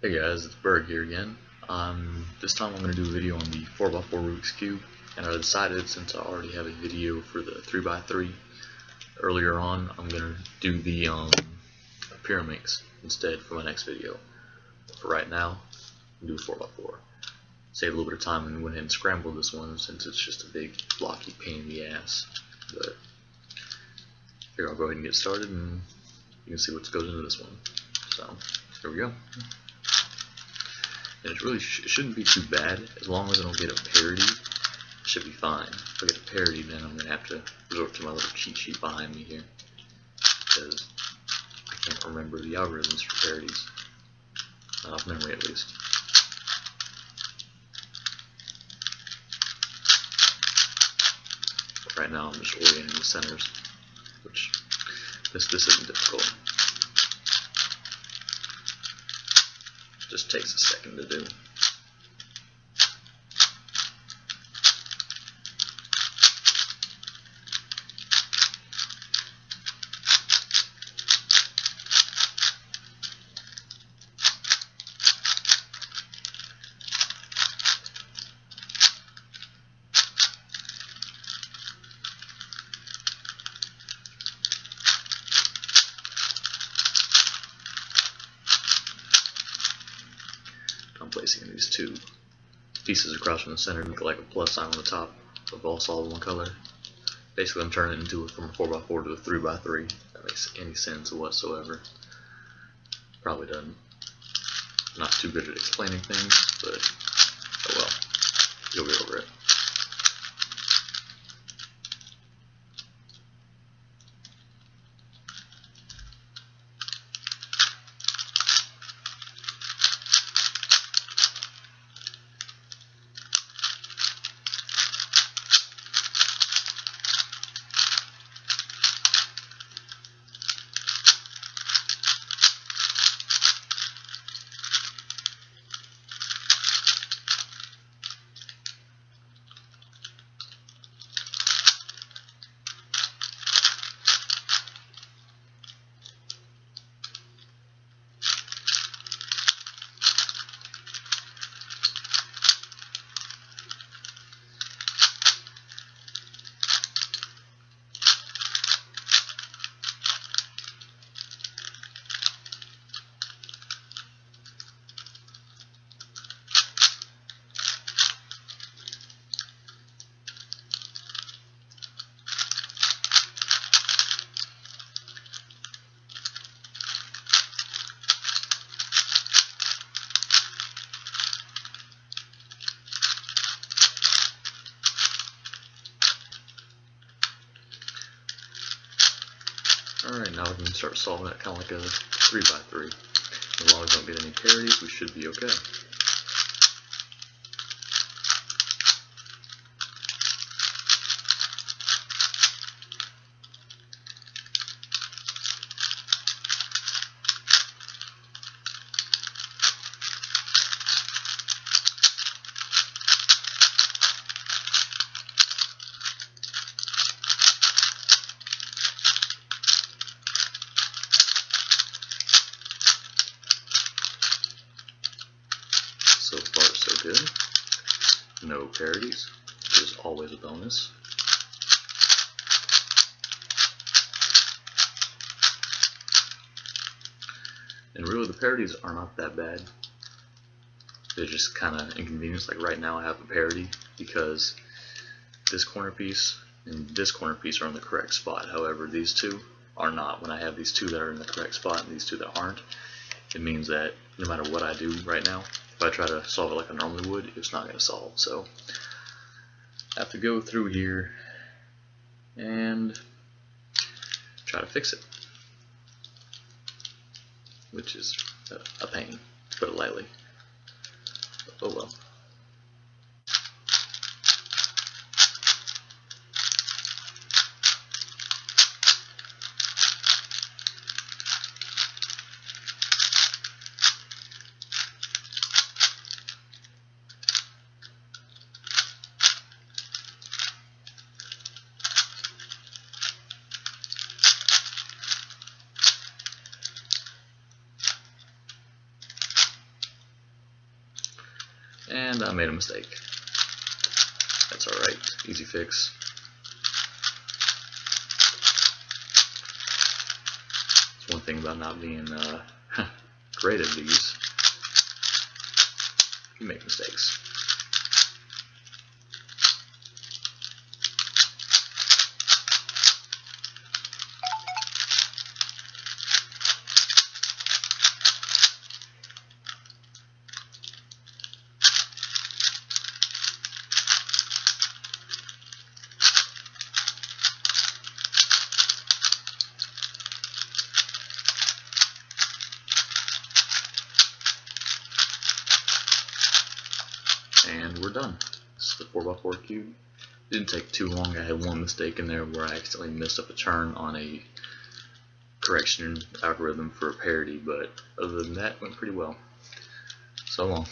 Hey guys, it's Berg here again. This time I'm going to do a video on the 4x4 Rubik's Cube, and I decided since I already have a video for the 3x3 earlier on, I'm going to do the pyramids instead for my next video. But for right now, I'll do a 4x4. Save a little bit of time and went ahead and scrambled this one since it's just a big blocky pain in the ass. But here, I'll go ahead and get started and you can see what goes into this one. So, here we go. And it really shouldn't be too bad as long as I don't get a parity. It should be fine. If I get a parity, then I'm gonna have to resort to my little cheat sheet behind me here because I can't remember the algorithms for parities, not off memory at least. But right now, I'm just orienting the centers, which this isn't difficult. Just takes a second to do. I'm placing these two pieces across from the center to make it like a plus sign on the top of all solid one color. Basically, I'm turning it into from a 4x4 to a 3x3. If that makes any sense whatsoever. Probably doesn't. I'm not too good at explaining things, but oh well, you'll get over it. Alright, now we can start solving it kind of like a 3x3. As long as I don't get any parities, we should be okay. So far, so good. No parities, which is always a bonus. And really, the parities are not that bad. They're just kind of inconvenience. Like right now, I have a parity because this corner piece and this corner piece are in the correct spot. However, these two are not. When I have these two that are in the correct spot and these two that aren't, it means that no matter what I do right now, if I try to solve it like I normally would, it's not going to solve. So I have to go through here and try to fix it, which is a pain, to put it lightly. But oh well. and I made a mistake. That's alright, easy fix. It's one thing about not being great at these. You make mistakes. And we're done. This is the 4x4 cube. Didn't take too long. I had one mistake in there where I accidentally messed up a turn on a correction algorithm for a parity, but other than that, it went pretty well. So long.